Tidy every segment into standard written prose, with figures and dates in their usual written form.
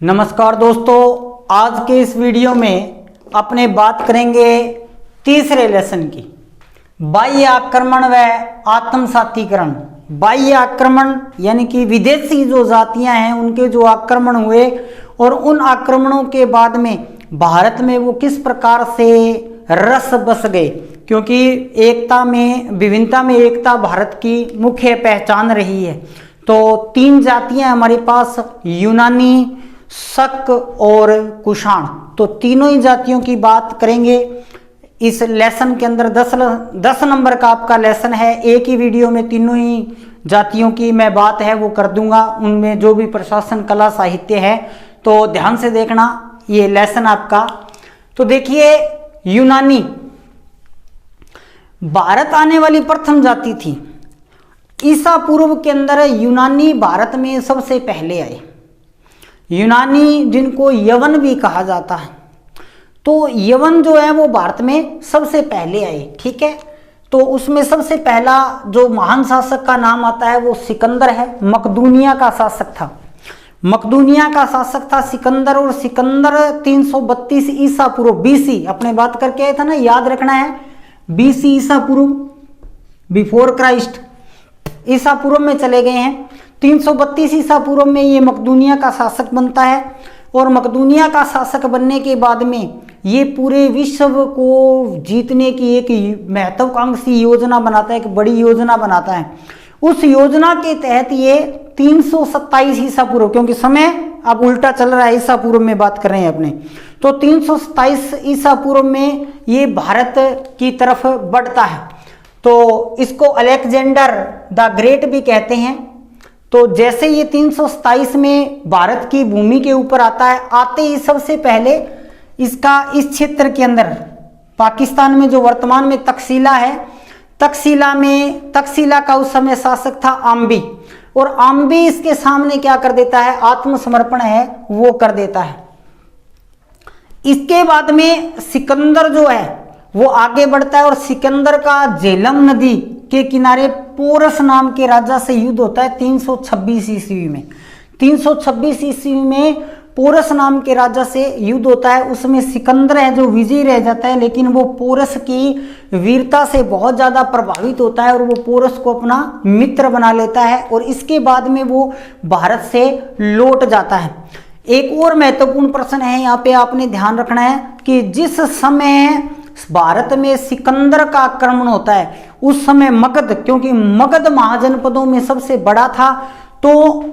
नमस्कार दोस्तों, आज के इस वीडियो में अपने बात करेंगे तीसरे लेसन की, बाह्य आक्रमण व आत्मसातीकरण। बाह्य आक्रमण यानी कि विदेशी जो जातियां हैं उनके जो आक्रमण हुए और उन आक्रमणों के बाद में भारत में वो किस प्रकार से रस बस गए, क्योंकि एकता में विभिन्नता में एकता भारत की मुख्य पहचान रही है। तो तीन जातियां हमारे पास, यूनानी, शक और कुषाण। तो तीनों ही जातियों की बात करेंगे इस लेसन के अंदर। 10 नंबर का आपका लेसन है। एक ही वीडियो में तीनों ही जातियों की मैं बात है वो कर दूंगा, उनमें जो भी प्रशासन, कला, साहित्य है तो ध्यान से देखना ये लेसन आपका। तो देखिए, यूनानी भारत आने वाली प्रथम जाति थी। ईसा पूर्व के अंदर यूनानी भारत में सबसे पहले आए। यूनानी जिनको यवन भी कहा जाता है, तो यवन जो है वो भारत में सबसे पहले आए। ठीक है, तो उसमें सबसे पहला जो महान शासक का नाम आता है वो सिकंदर है। मकदूनिया का शासक था, मकदूनिया का शासक था सिकंदर। और सिकंदर 332 ईसा पूर्व, बीसी, अपने बात करके आए था ना, याद रखना है, बीसी ईसा पूर्व, बिफोर क्राइस्ट, ईसा पूर्व में चले गए हैं। 332 ईसा पूर्व में ये मकदूनिया का शासक बनता है। और मकदूनिया का शासक बनने के बाद में ये पूरे विश्व को जीतने की एक महत्वाकांक्षी योजना बनाता है, एक बड़ी योजना बनाता है। उस योजना के तहत ये 327 ईसा पूर्व, क्योंकि समय अब उल्टा चल रहा है, ईसा पूर्व में बात कर रहे हैं अपने, तो 327 ईसा पूर्व में ये भारत की तरफ बढ़ता है। तो इसको अलेक्जेंडर द ग्रेट भी कहते हैं। तो जैसे ये 327 में भारत की भूमि के ऊपर आता है, आते ही सबसे पहले इसका इस क्षेत्र के अंदर, पाकिस्तान में जो वर्तमान में तकसीला है, तकसीला का उस समय शासक था आम्बी। और आम्बी इसके सामने क्या कर देता है, आत्मसमर्पण है वो कर देता है। इसके बाद में सिकंदर जो है वो आगे बढ़ता है और सिकंदर का झेलम नदी के किनारे पोरस नाम के राजा से युद्ध होता है 326 ईस्वी में। 326 ईस्वी में पोरस नाम के राजा से युद्ध होता है। उसमें सिकंदर है जो विजयी रह जाता है, लेकिन वो पोरस की वीरता से बहुत ज़्यादा प्रभावित होता है और वो पोरस को अपना मित्र बना लेता है। और इसके बाद में वो भारत से लौट जाता है। एक और महत्वपूर्ण प्रश्न है यहाँ पे, आपने ध्यान रखना है कि जिस समय भारत में सिकंदर का आक्रमण होता है उस समय मगध, क्योंकि मगध महाजनपदों में सबसे बड़ा था, तो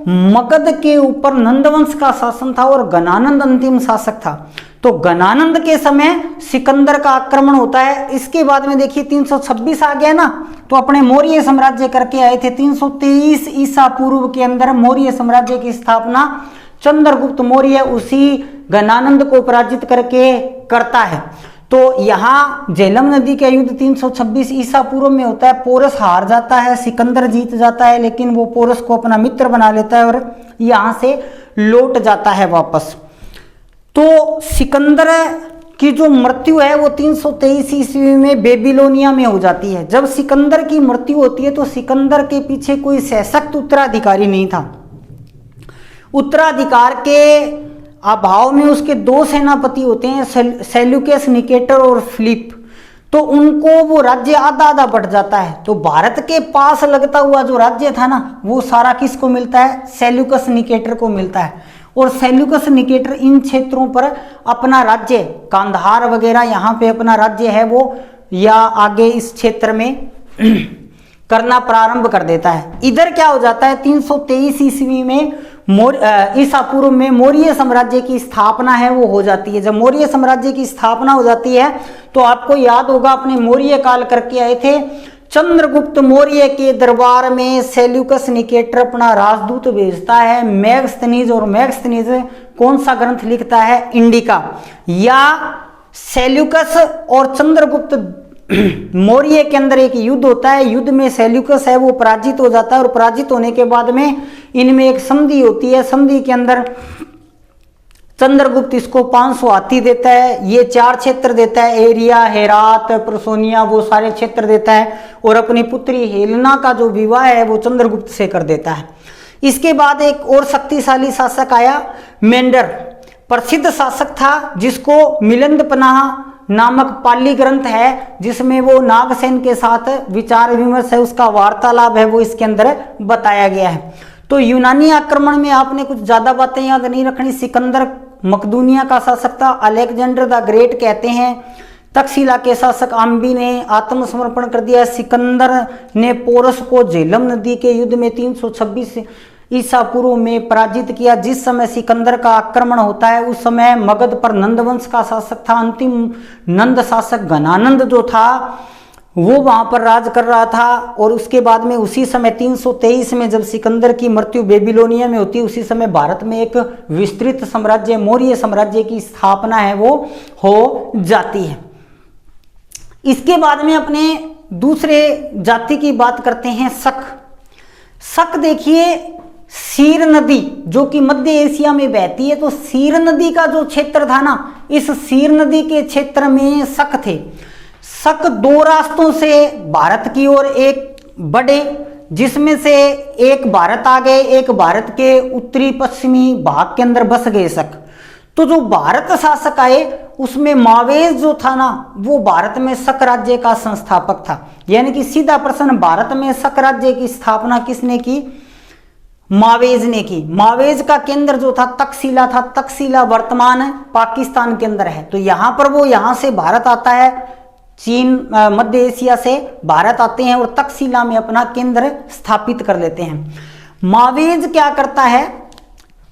मगध के ऊपर नंदवंश का शासन था और गणानंद अंतिम शासक था। तो गणानंद के समय सिकंदर का आक्रमण होता है। इसके बाद में देखिए 326 आ गया ना, तो अपने मौर्य साम्राज्य करके आए थे। 323 ईसा पूर्व के अंदर मौर्य साम्राज्य की स्थापना चंद्रगुप्त मौर्य उसी गणानंद को पराजित करके करता है। तो यहाँ झेलम नदी का युद्ध 326 ईसा पूर्व में होता है। पोरस हार जाता है, सिकंदर जीत जाता है, लेकिन वो पोरस को अपना मित्र बना लेता है और यहाँ से लौट जाता है वापस। तो सिकंदर की जो मृत्यु है वो 323 ईस्वी में बेबीलोनिया में हो जाती है। जब सिकंदर की मृत्यु होती है तो सिकंदर के पीछे कोई सशक्त उत्तराधिकारी नहीं था। उत्तराधिकार के अभाव में उसके दो सेनापति होते हैं, सेल्यूकस निकेटर और फिलिप। तो उनको वो राज्य आधा आधा बट जाता है। तो भारत के पास लगता हुआ जो राज्य था ना, वो सारा किसको मिलता है, सेल्यूकस निकेटर को मिलता है। और सेल्यूकस निकेटर इन क्षेत्रों पर अपना राज्य, कांधार वगैरह यहाँ पे अपना राज्य है वो, या आगे इस क्षेत्र में करना प्रारंभ कर देता है। इधर क्या हो जाता है, 323 ईस्वी में ईसा पूर्व में मौर्य साम्राज्य की स्थापना है वो हो जाती है। जब मौर्य साम्राज्य की स्थापना हो जाती है तो आपको याद होगा, अपने मौर्य काल करके आए थे, चंद्रगुप्त मौर्य के दरबार में सेल्यूकस निकेटर अपना राजदूत भेजता है मेगस्थनीज। और मेगस्थनीज कौन सा ग्रंथ लिखता है, इंडिका। या सेल्यूकस और चंद्रगुप्त मौर्य के अंदर एक युद्ध होता है। युद्ध में सेल्यूकस है वो पराजित हो जाता है और पराजित होने के बाद में इनमें एक संधि होती है। संधि के अंदर चंद्रगुप्त इसको 500 हाथी देता है, ये 4 क्षेत्र देता है, एरिया, हेरात, प्रसोनिया, वो सारे क्षेत्र देता है। और अपनी पुत्री हेलेना का जो विवाह है वो चंद्रगुप्त से कर देता है। इसके बाद एक और शक्तिशाली शासक आया, मेंडर, प्रसिद्ध शासक था, जिसको मिलिंदपनाह नामक पाली ग्रंथ है जिसमें वो नागसेन के साथ विचार विमर्श है, उसका वार्तालाप है, वो इसके अंदर बताया गया है। तो यूनानी आक्रमण में आपने कुछ ज्यादा बातें याद नहीं रखनी। सिकंदर मकदूनिया का शासक था, अलेक्जेंडर द ग्रेट कहते हैं। तक्षशिला के शासक आम्बी ने आत्मसमर्पण कर दिया। सिकंदर ने पोरस को झेलम नदी के युद्ध में 326 ईसा पूर्व में पराजित किया। जिस समय सिकंदर का आक्रमण होता है उस समय मगध पर नंदवंश का शासक था, अंतिम नंद शासक घनानंद जो था वो वहां पर राज कर रहा था। और उसके बाद में उसी समय 323 में जब सिकंदर की मृत्यु बेबीलोनिया में होती है, उसी समय भारत में एक विस्तृत साम्राज्य, मौर्य साम्राज्य की स्थापना है वो हो जाती है। इसके बाद में अपने दूसरे जाति की बात करते हैं, शक। शक देखिए, सीर नदी जो कि मध्य एशिया में बहती है, तो सीर नदी का जो क्षेत्र था ना, इस सीर नदी के क्षेत्र में शक थे। शक दो रास्तों से भारत की ओर एक बढ़े, जिसमें से एक भारत आ गए, एक भारत के उत्तरी पश्चिमी भाग के अंदर बस गए शक। तो जो भारत शासक आए उसमें मावेज जो था ना, वो भारत में शक राज्य का संस्थापक था। यानी कि सीधा प्रश्न, भारत में शक राज्य की स्थापना किसने की? मावेज ने की। मावेज का केंद्र जो था तक्षशिला था। तक्षशिला वर्तमान पाकिस्तान के अंदर है। तो यहां पर वो, यहां से भारत आता है, चीन मध्य एशिया से भारत आते हैं और तक्षशिला में अपना केंद्र स्थापित कर लेते हैं। मावेज क्या करता है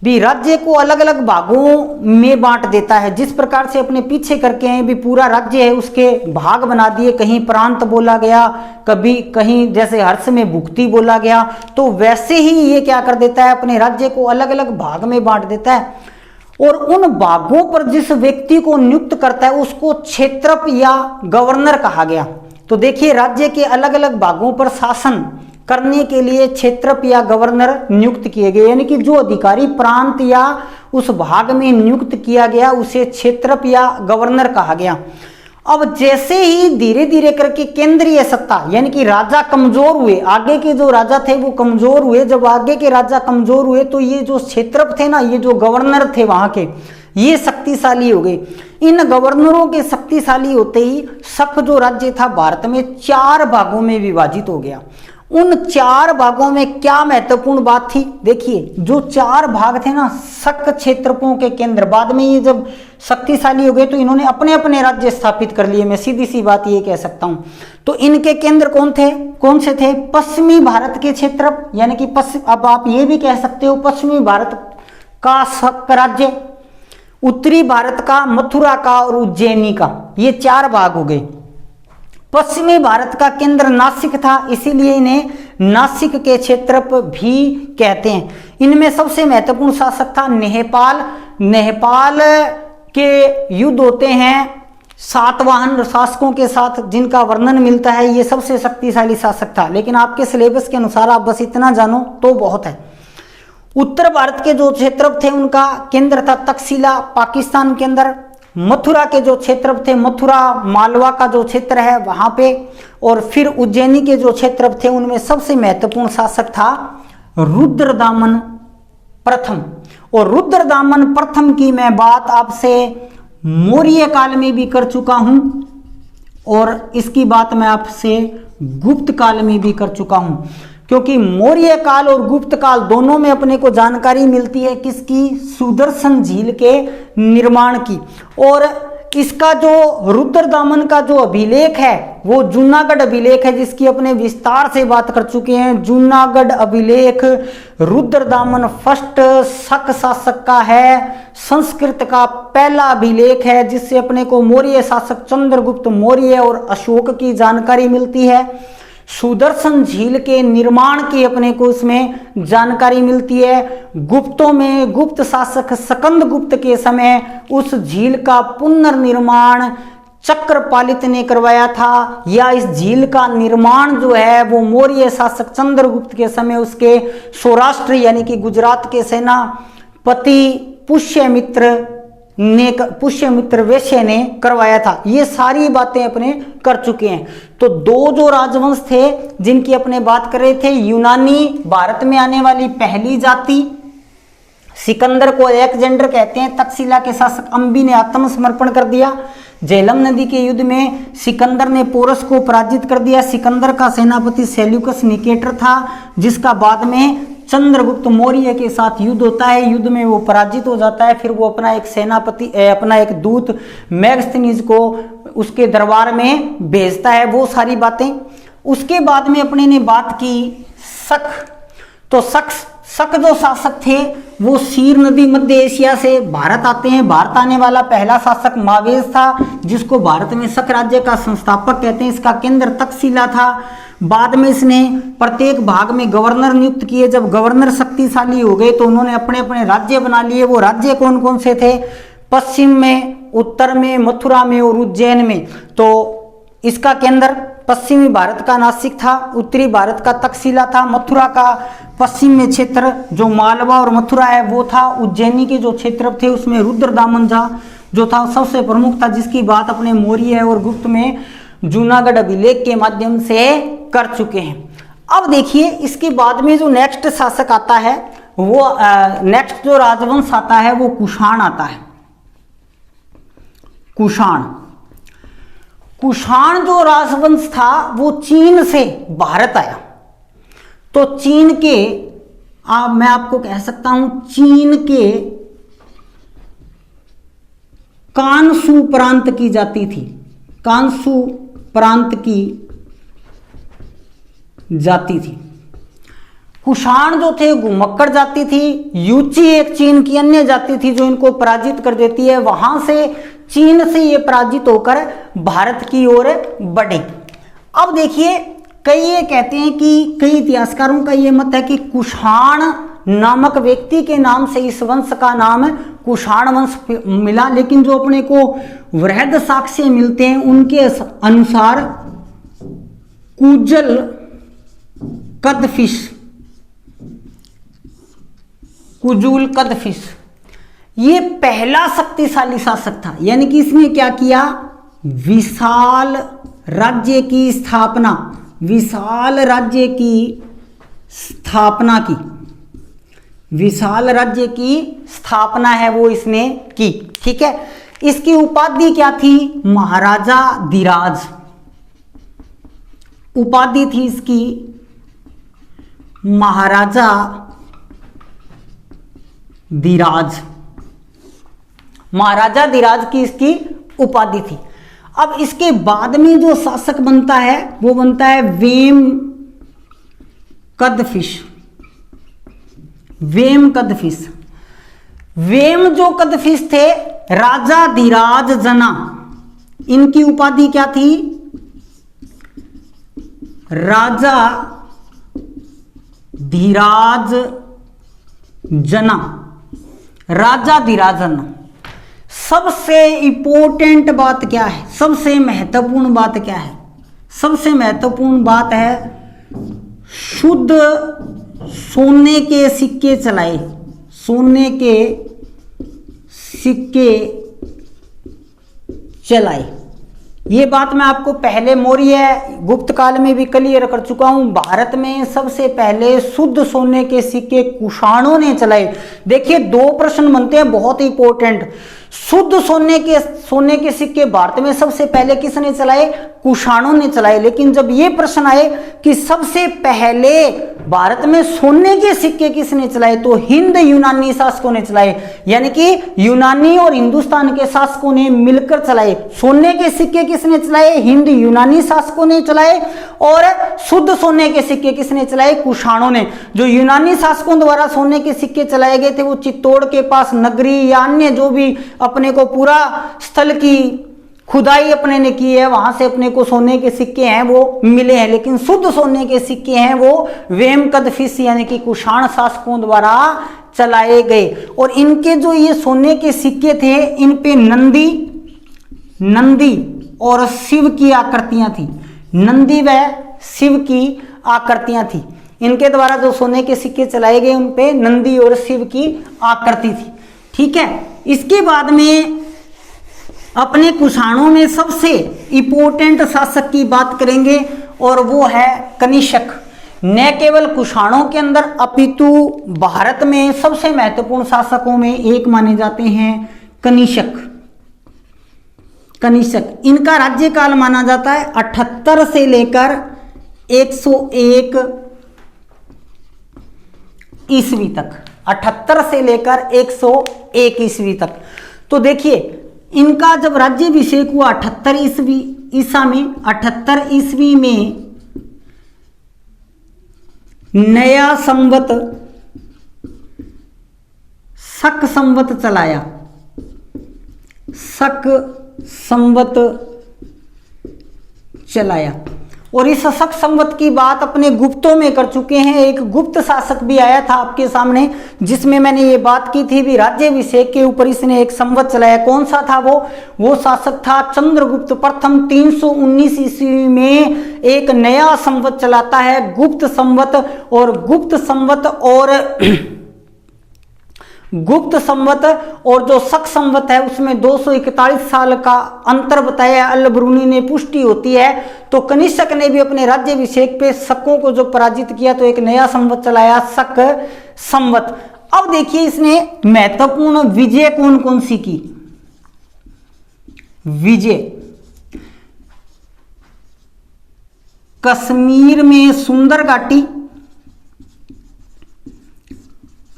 भी, राज्य को अलग अलग भागों में बांट देता है। जिस प्रकार से अपने पीछे करके हैं भी, पूरा राज्य है उसके भाग बना दिए, कहीं प्रांत बोला गया, कभी कहीं जैसे हर्ष में भुक्ति बोला गया, तो वैसे ही ये क्या कर देता है, अपने राज्य को अलग अलग भाग में बांट देता है। और उन भागों पर जिस व्यक्ति को नियुक्त करता है उसको क्षेत्रप या गवर्नर कहा गया। तो देखिए, राज्य के अलग अलग भागों पर शासन करने के लिए क्षेत्रप या गवर्नर नियुक्त किए गए। यानी कि जो अधिकारी प्रांत या उस भाग में नियुक्त किया गया उसे क्षेत्रप या गवर्नर कहा गया। अब जैसे ही धीरे धीरे करके केंद्रीय सत्ता, यानी कि राजा कमजोर हुए, आगे के जो राजा थे वो कमजोर हुए, जब आगे के राजा कमजोर हुए तो ये जो क्षेत्रप थे ना, ये जो गवर्नर थे वहां के, ये शक्तिशाली हो गए। इन गवर्नरों के शक्तिशाली होते ही शक जो राज्य था भारत में 4 भागों में विभाजित हो गया। उन 4 भागों में क्या महत्वपूर्ण बात थी, देखिए, जो 4 भाग थे ना शक क्षेत्रपों के केंद्र, बाद में ये जब शक्तिशाली हो गए तो इन्होंने अपने अपने राज्य स्थापित कर लिए। मैं सीधी सी बात ये कह सकता हूं। तो इनके केंद्र कौन से थे? पश्चिमी भारत के क्षेत्र, यानी कि अब आप ये भी कह सकते हो पश्चिमी भारत का शक राज्य, उत्तरी भारत का मथुरा का और उज्जैनी का, ये 4 भाग हो गए। पश्चिमी भारत का केंद्र नासिक था, इसीलिए इन्हें नासिक के क्षेत्रप भी कहते हैं। इनमें सबसे महत्वपूर्ण शासक था नेहपाल। नेहपाल के युद्ध होते हैं सातवाहन शासकों के साथ, जिनका वर्णन मिलता है। ये सबसे शक्तिशाली शासक था, लेकिन आपके सिलेबस के अनुसार आप बस इतना जानो तो बहुत है। उत्तर भारत के जो क्षेत्रप थे उनका केंद्र था तक्षशिला, पाकिस्तान के अंदर। मथुरा के जो क्षेत्र थे, मथुरा मालवा का जो क्षेत्र है वहां पे। और फिर उज्जैनी के जो क्षेत्र थे उनमें सबसे महत्वपूर्ण शासक था रुद्रदामन प्रथम। और रुद्रदामन प्रथम की मैं बात आपसे मौर्य काल में भी कर चुका हूं और इसकी बात मैं आपसे गुप्त काल में भी कर चुका हूं, क्योंकि मौर्य काल और गुप्त काल दोनों में अपने को जानकारी मिलती है किसकी? सुदर्शन झील के निर्माण की। और इसका जो रुद्रदामन का जो अभिलेख है वो जूनागढ़ अभिलेख है, जिसकी अपने विस्तार से बात कर चुके हैं। जूनागढ़ अभिलेख रुद्रदामन फर्स्ट शक शासक का है, संस्कृत का पहला अभिलेख है, जिससे अपने को मौर्य शासक चंद्रगुप्त मौर्य और अशोक की जानकारी मिलती है। सुदर्शन झील के निर्माण की अपने को इसमें जानकारी मिलती है। गुप्तों में गुप्त शासक स्कंद गुप्त के समय उस झील का पुनर्निर्माण चक्रपालित ने करवाया था, या इस झील का निर्माण जो है वो मौर्य शासक चंद्रगुप्त के समय उसके सौराष्ट्र यानी कि गुजरात के सेनापति पुष्यमित्र ने पुष्यमित्र वैश्य ने करवाया था। ये सारी बातें अपने कर चुके हैं। तो दो जो राजवंश थे जिनकी अपने बात कर रहे थे, यूनानी भारत में आने वाली पहली जाति, सिकंदर को अलेक्जेंडर कहते हैं। तक्षशिला के शासक अंबी ने आत्मसमर्पण कर दिया। झेलम नदी के युद्ध में सिकंदर ने पोरस को पराजित कर दिया। सिकंदर का सेनापति सेल्यूकस निकेटर था, जिसका बाद में चंद्रगुप्त मौर्य के साथ युद्ध होता है। युद्ध में वो पराजित हो जाता है। फिर वो अपना एक सेनापति अपना एक दूत मैगस्थनीज को उसके दरबार में भेजता है। वो सारी बातें उसके बाद में अपने ने बात की शक। तो शक जो शासक थे वो सीर नदी मध्य एशिया से भारत आते हैं। भारत आने वाला पहला शासक मावेज था, जिसको भारत में शक राज्य का संस्थापक कहते हैं। इसका केंद्र तक्षशिला था। बाद में इसने प्रत्येक भाग में गवर्नर नियुक्त किए। जब गवर्नर शक्तिशाली हो गए तो उन्होंने अपने अपने राज्य बना लिए। वो राज्य कौन कौन से थे? पश्चिम में, उत्तर में, मथुरा में और उज्जैन में। तो इसका केंद्र पश्चिमी भारत का नासिक था, उत्तरी भारत का तक्षशिला था, मथुरा का पश्चिम में क्षेत्र जो मालवा और मथुरा है वो था। उज्जैनी के जो क्षेत्र थे उसमें रुद्रदामन जो था सबसे प्रमुख था, जिसकी बात अपने मौर्य और गुप्त में जूनागढ़ अभिलेख के माध्यम से कर चुके हैं। अब देखिए इसके बाद में जो नेक्स्ट शासक आता है वो नेक्स्ट जो राजवंश आता है वो कुषाण आता है। कुषाण जो राजवंश था वो चीन से भारत आया। तो चीन के मैं आपको कह सकता हूं चीन के कानसू प्रांत की जाति थी। कानसू प्रांत की जाति थी। कुषाण जो थे घुमक्कड़ जाति थी। यूची एक चीन की अन्य जाति थी जो इनको पराजित कर देती है। वहां से चीन से ये पराजित होकर भारत की ओर बढ़े। अब देखिए कई ये कहते हैं कि कई इतिहासकारों का ये मत है कि कुषाण नामक व्यक्ति के नाम से इस वंश का नाम कुषाण वंश मिला, लेकिन जो अपने को वृहद साक्ष्य मिलते हैं उनके अनुसार कुजल कुजुल कदफिश ये पहला शक्तिशाली शासक था। यानी कि इसने क्या किया? विशाल राज्य की स्थापना है वो इसने की। ठीक है। इसकी उपाधि क्या थी? महाराजा धीराज उपाधि थी इसकी। महाराजा धीराज की इसकी उपाधि थी। अब इसके बाद में जो शासक बनता है वो बनता है वेम कदफिश। वेम जो कदफिश थे राजा धीराज जना, इनकी उपाधि क्या थी? राजा धीराज जना। सबसे इंपॉर्टेंट बात क्या है? सबसे महत्वपूर्ण बात क्या है? सबसे महत्वपूर्ण बात है शुद्ध सोने के सिक्के चलाए। ये बात मैं आपको पहले मौर्य गुप्त काल में भी क्लियर कर चुका हूं। भारत में सबसे पहले शुद्ध सोने के सिक्के कुषाणों ने चलाए। देखिए दो प्रश्न बनते हैं बहुत इंपॉर्टेंट। शुद्ध सोने के सिक्के भारत में सबसे पहले किसने चलाए? कुषाणों ने चलाए। लेकिन जब ये प्रश्न आए कि सबसे पहले भारत में सोने के सिक्के किसने चलाए, तो हिंद यूनानी शासकों ने चलाए। यानी कि यूनानी और हिंदुस्तान के शासकों ने मिलकर चलाए। सोने के सिक्के किसने चलाए? हिंद यूनानी शासकों ने चलाए। और शुद्ध सोने के सिक्के किसने चलाए? कुषाणों ने। जो यूनानी शासकों द्वारा सोने के सिक्के चलाए गए थे वो चित्तौड़ के पास नगरी या अन्य जो भी अपने को पूरा स्थल की खुदाई अपने ने की है वहां से अपने को सोने के सिक्के हैं वो मिले हैं। लेकिन शुद्ध सोने के सिक्के हैं वो वेमकदफिश यानी कि कुषाण शासकों द्वारा चलाए गए। और इनके जो ये सोने के सिक्के थे इन पे नंदी और शिव की आकृतियां थी। नंदी व शिव की आकृतियां थी। इनके द्वारा जो सोने के सिक्के चलाए गए उन पे नंदी और शिव की आकृति थी। ठीक है। इसके बाद में अपने कुषाणों में सबसे इंपॉर्टेंट शासक की बात करेंगे और वो है कनिष्क। न केवल कुषाणों के अंदर अपितु भारत में सबसे महत्वपूर्ण शासकों में एक माने जाते हैं कनिष्क। कनिष्क, इनका राज्यकाल माना जाता है 78 से लेकर 101 ईस्वी तक। 78 से लेकर 101 ईस्वी तक। तो देखिए इनका जब राज्याभिषेक हुआ 78 ईस्वी ईसा में, 78 ईस्वी में नया संवत शक संवत चलाया। शक संवत चलाया और इस शक संवत की बात अपने गुप्तों में कर चुके हैं। एक गुप्त शासक भी आया था आपके सामने जिसमें मैंने ये बात की थी भी राज्याभिषेक के ऊपर इसने एक संवत चलाया। कौन सा था वो शासक था चंद्रगुप्त प्रथम। 319 ईस्वी में एक नया संवत चलाता है गुप्त संवत। और गुप्त संवत और जो शक संवत है उसमें 241 साल का अंतर बताया अल-बरूनी ने, पुष्टि होती है। तो कनिष्क ने भी अपने राज्याभिषेक पे शकों को जो पराजित किया तो एक नया संवत चलाया शक संवत। अब देखिए इसने महत्वपूर्ण विजय कौन कौन सी की। विजय कश्मीर में सुंदर घाटी,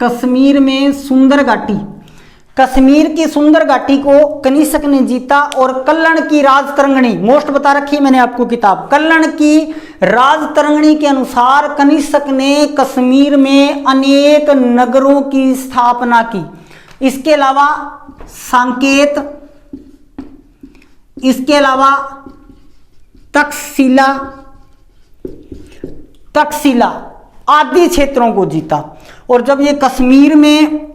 कश्मीर में सुंदर घाटी, कश्मीर की सुंदर घाटी को कनिष्क ने जीता। और कल्लण की राजतरंगिणी, मोस्ट बता रखी है मैंने आपको किताब, कल्लण की राजतरंगिणी के अनुसार कनिष्क ने कश्मीर में अनेक नगरों की स्थापना की। इसके अलावा सांकेत, इसके अलावा तक्षशिला आदि क्षेत्रों को जीता। और जब ये कश्मीर में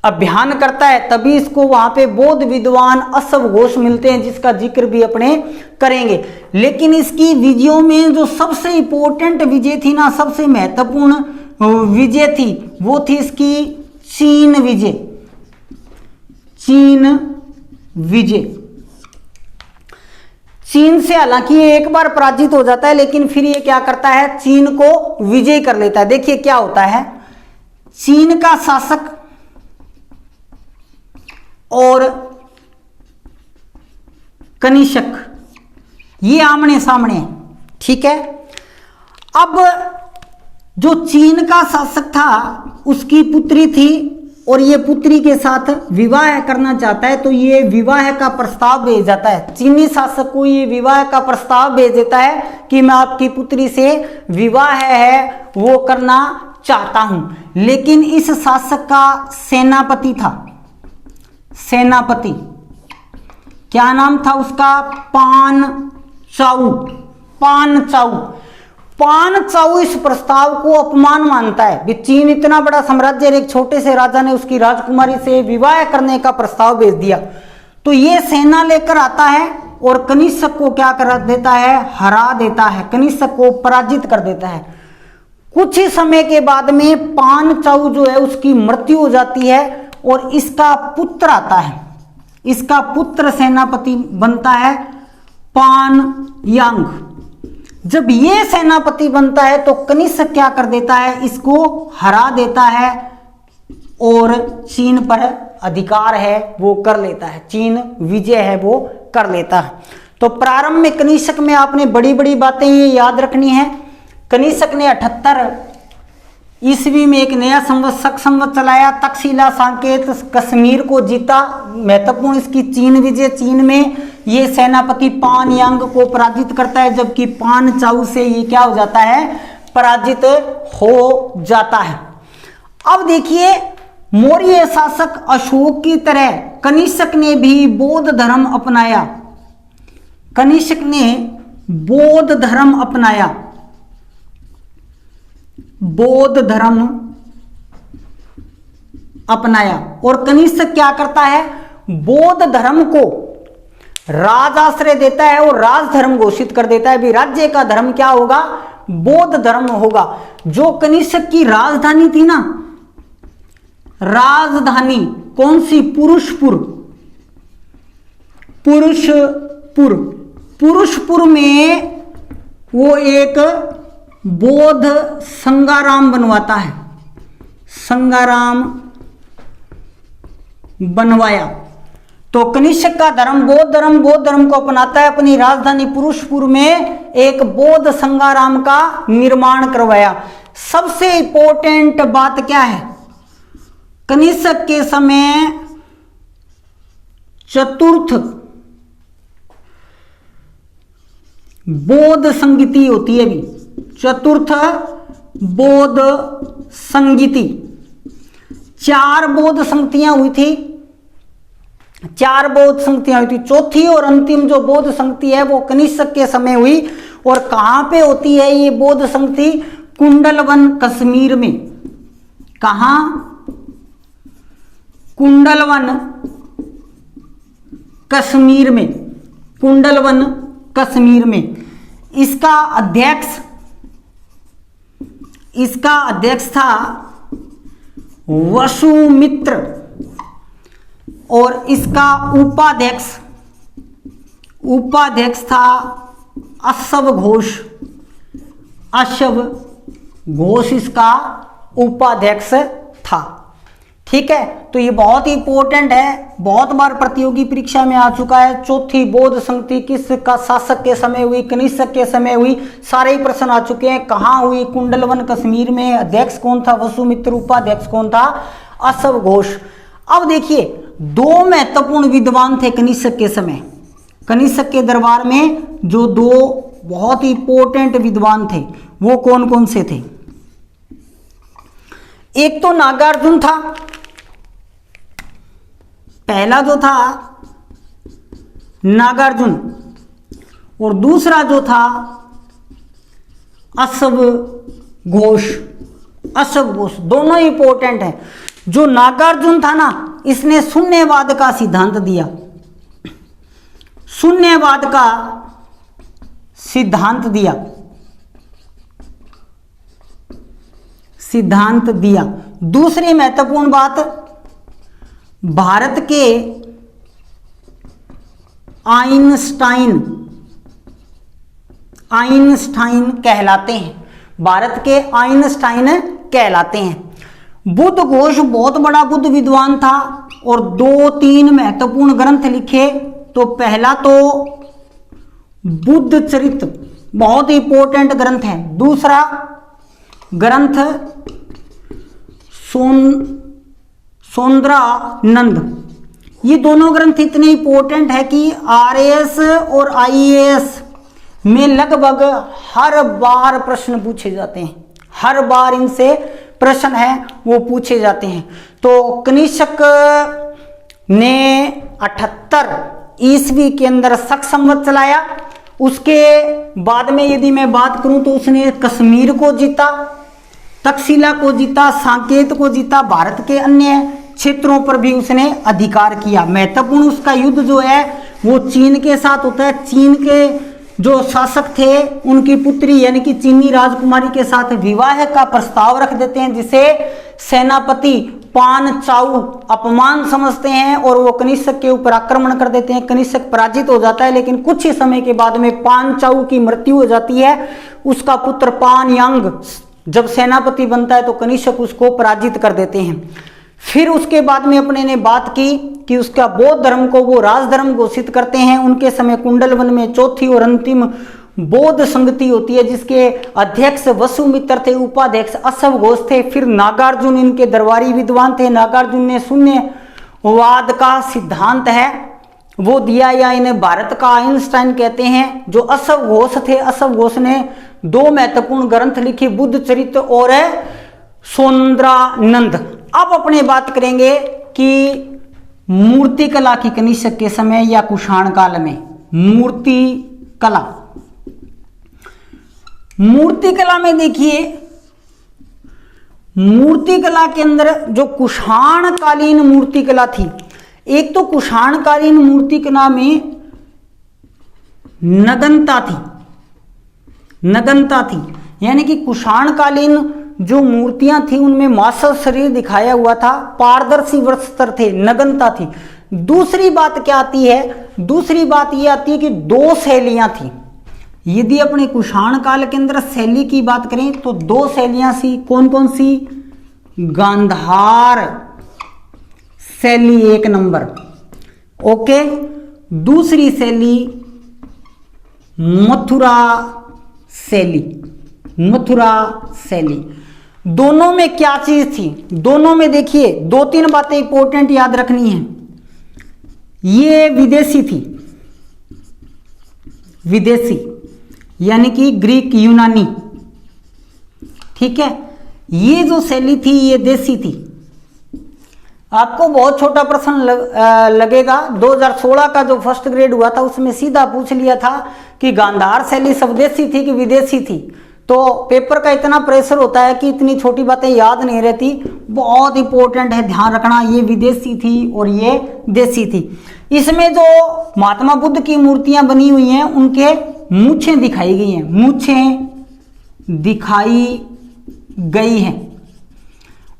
अभियान करता है तभी इसको वहां पे बौद्ध विद्वान अश्व घोष मिलते हैं जिसका जिक्र भी अपने करेंगे। लेकिन इसकी विजयों में जो सबसे इंपॉर्टेंट विजय थी ना, सबसे महत्वपूर्ण विजय थी वो थी इसकी चीन विजय। चीन विजय, चीन से हालांकि ये एक बार पराजित हो जाता है लेकिन फिर ये क्या करता है, चीन को विजय कर लेता है। देखिए क्या होता है, चीन का शासक और कनिष्क ये आमने सामने हैं, ठीक है। अब जो चीन का शासक था उसकी पुत्री थी और ये पुत्री के साथ विवाह करना चाहता है तो ये विवाह का प्रस्ताव भेज जाता है। चीनी शासक को ये विवाह का प्रस्ताव भेज देता है कि मैं आपकी पुत्री से विवाह है वो करना चाहता हूं। लेकिन इस शासक का सेनापति था, सेनापति क्या नाम था उसका, पान चाऊ इस प्रस्ताव को अपमान मानता है भी चीन इतना बड़ा साम्राज्य एक छोटे से राजा ने उसकी राजकुमारी से विवाह करने का प्रस्ताव भेज दिया। तो ये सेना लेकर आता है और कनिष्क को क्या कर देता है, हरा देता है, कनिष्क को पराजित कर देता है। कुछ ही समय के बाद में पान चाऊ जो है उसकी मृत्यु हो जाती है और इसका पुत्र आता है, इसका पुत्र सेनापति बनता है पान यांग। जब ये सेनापति बनता है तो कनिष्क क्या कर देता है, इसको हरा देता है और चीन पर अधिकार है वो कर लेता है, चीन विजय है वो कर लेता है। तो प्रारंभ में कनिष्क में आपने बड़ी बड़ी बातें ये याद रखनी है। कनिष्क ने 78 ईस्वी में एक नया संवत चलाया, तक्षशिला सांकेत कश्मीर को जीता। महत्वपूर्ण इसकी चीन विजय, चीन में ये सेनापति पान यांग को पराजित करता है जबकि पान चाऊ से ये क्या हो जाता है, पराजित हो जाता है। अब देखिए मौर्य शासक अशोक की तरह कनिष्क ने भी बौद्ध धर्म अपनाया, कनिष्क ने बौद्ध धर्म अपनाया, बौद्ध धर्म अपनाया। और कनिष्क क्या करता है, बौद्ध धर्म को राजाश्रय देता है और राजधर्म घोषित कर देता है भी राज्य का धर्म क्या होगा, बौद्ध धर्म होगा। जो कनिष्क की राजधानी थी ना, राजधानी कौन सी? पुरुषपुर। पुरुषपुर, पुरुषपुर में वो एक बौद्ध संगाराम बनवाता है, संगाराम बनवाया। तो कनिष्क का धर्म बौद्ध धर्म को अपनाता है। अपनी राजधानी पुरुषपुर में एक बौद्ध संगाराम का निर्माण करवाया। सबसे इंपॉर्टेंट बात क्या है? कनिष्क के समय चतुर्थ बौद्ध संगीति होती है भी, चतुर्थ बौद्ध संगीति। 4 बौद्ध संगतियां हुई थी, 4 बौद्ध संगतियां हुई थी। चौथी और अंतिम जो बौद्ध संगति है वो कनिष्क के समय हुई। और कहां पे होती है ये बौद्ध संगति? कुंडलवन कश्मीर में। कहां? कुंडलवन कश्मीर में, कुंडलवन कश्मीर में। इसका अध्यक्ष था वसुमित्र और इसका उपाध्यक्ष था अश्व घोष। अश्व घोष इसका उपाध्यक्ष था। ठीक है, तो ये बहुत ही इंपॉर्टेंट है, बहुत बार प्रतियोगी परीक्षा में आ चुका है। चौथी बौद्ध संगति किस का शासक के समय हुई? कनिष्क के समय हुई। सारे ही प्रश्न आ चुके हैं। कहाँ हुई? कुंडलवन कश्मीर में। अध्यक्ष कौन था? वसुमित्र। उपाध्यक्ष कौन था? अश्व घोष। अब देखिए, 2 महत्वपूर्ण विद्वान थे कनिष्क के समय। कनिष्क के दरबार में जो 2 बहुत ही इंपॉर्टेंट विद्वान थे वो कौन कौन से थे? एक तो नागार्जुन था, पहला जो था नागार्जुन, और दूसरा जो था अश्व घोष। अश्व घोष दोनों इंपॉर्टेंट हैं। जो नागार्जुन था ना, इसने शून्यवाद का सिद्धांत दिया। शून्यवाद का सिद्धांत दिया। दूसरी महत्वपूर्ण बात, भारत के आइंस्टाइन कहलाते हैं। भारत के आइंस्टाइन कहलाते हैं। बुद्ध घोष बहुत बड़ा बुद्ध विद्वान था और 2-3 महत्वपूर्ण ग्रंथ लिखे। तो पहला तो बुद्ध चरित्र, बहुत ही इंपॉर्टेंट ग्रंथ है। दूसरा ग्रंथ सौंदरानंद। ये दोनों ग्रंथ इतने इंपॉर्टेंट है कि आरएएस और आईएएस में लगभग हर बार प्रश्न पूछे जाते हैं। हर बार इनसे प्रश्न है वो पूछे जाते हैं। तो कनिष्क ने 78 ईस्वी के अंदर शक संवत चलाया। उसके बाद में यदि मैं बात करूं तो उसने कश्मीर को जीता, तक्षशिला को जीता, साकेत को जीता। भारत के अन्य क्षेत्रों पर भी उसने अधिकार किया। महत्वपूर्ण उसका युद्ध जो है वो चीन के साथ होता है। चीन के जो शासक थे उनकी पुत्री यानी कि चीनी राजकुमारी के साथ विवाह का प्रस्ताव रख देते हैं, जिसे सेनापति पान चाऊ अपमान समझते हैं और वो कनिष्क के ऊपर आक्रमण कर देते हैं। कनिष्क पराजित हो जाता है, लेकिन कुछ ही समय के बाद में पान चाऊ की मृत्यु हो जाती है। उसका पुत्र पान यांग जब सेनापति बनता है तो कनिष्क उसको पराजित कर देते हैं। फिर उसके बाद में अपने ने बात की कि उसका बौद्ध धर्म को वो राजधर्म घोषित करते हैं। उनके समय कुंडलवन में चौथी और अंतिम बौद्ध संगति होती है, जिसके अध्यक्ष वसुमित्र थे, उपाध्यक्ष अश्व घोष थे। फिर नागार्जुन इनके दरबारी विद्वान थे। नागार्जुन ने शून्यवाद का सिद्धांत है वो दिया, या इन्हें भारत का आइंस्टाइन कहते हैं। जो अश्व घोष थे, अश्व घोष ने 2 महत्वपूर्ण ग्रंथ लिखे, बुद्ध चरित्र और सौंदरानंद। अब अपने बात करेंगे कि मूर्ति कला की कनिष्क के समय या कुषाण काल में। मूर्ति कला में देखिए, मूर्ति कला के अंदर जो कुषाण कालीन मूर्ति कला थी, एक तो कुषाण कालीन मूर्ति कला में नगनता थी, यानी कि कुषाण कालीन जो मूर्तियां थी उनमें मांसल शरीर दिखाया हुआ था, पारदर्शी वस्त्र थे, नग्नता थी। दूसरी बात क्या आती है, दूसरी बात ये आती है कि दो शैलियां थी। यदि अपने कुषाण काल के अंदर शैली की बात करें तो दो शैलियां सी, कौन कौन सी? गांधार शैली एक नंबर, ओके। दूसरी शैली मथुरा शैली, मथुरा शैली। दोनों में क्या चीज थी? दोनों में देखिए दो तीन बातें इंपॉर्टेंट याद रखनी है। ये विदेशी थी, विदेशी यानी कि ग्रीक यूनानी, ठीक है। ये जो शैली थी ये देसी थी। आपको बहुत छोटा प्रश्न लगेगा, 2016 का जो फर्स्ट ग्रेड हुआ था उसमें सीधा पूछ लिया था कि गांधार शैली स्वदेशी थी कि विदेशी थी। तो पेपर का इतना प्रेशर होता है कि इतनी छोटी बातें याद नहीं रहती, बहुत इंपॉर्टेंट है, ध्यान रखना। ये विदेशी थी और ये देसी थी। इसमें जो महात्मा बुद्ध की मूर्तियां बनी हुई हैं उनके मूंछें दिखाई गई हैं, मूंछें दिखाई गई हैं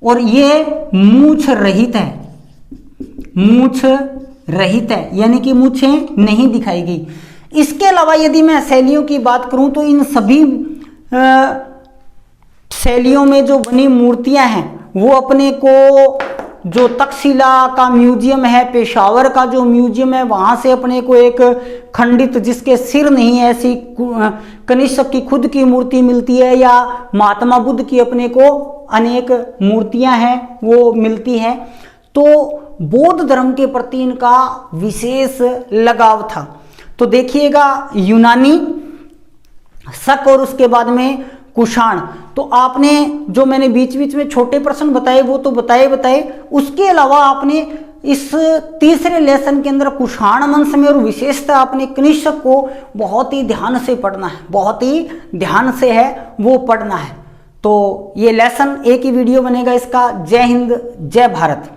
और ये मूंछ रहित है, मूंछ रहित है यानी कि मूंछें नहीं दिखाई गई। इसके अलावा यदि मैं शैलियों की बात करूं तो इन सभी शैलियों में जो बनी मूर्तियां हैं वो अपने को जो तक्षशिला का म्यूजियम है, पेशावर का जो म्यूजियम है, वहां से अपने को एक खंडित जिसके सिर नहीं है ऐसी कनिष्क की खुद की मूर्ति मिलती है, या महात्मा बुद्ध की अपने को अनेक मूर्तियां हैं वो मिलती हैं। तो बौद्ध धर्म के प्रति इनका विशेष लगाव था। तो देखिएगा यूनानी, शक और उसके बाद में कुषाण। तो आपने जो मैंने बीच बीच में छोटे प्रश्न बताए वो तो बताए, उसके अलावा आपने इस तीसरे लेसन के अंदर कुषाण वंश में और विशेषता आपने कनिष्क को बहुत ही ध्यान से पढ़ना है, बहुत ही ध्यान से है वो पढ़ना है। तो ये लेसन एक ही वीडियो बनेगा इसका। जय हिंद, जय भारत।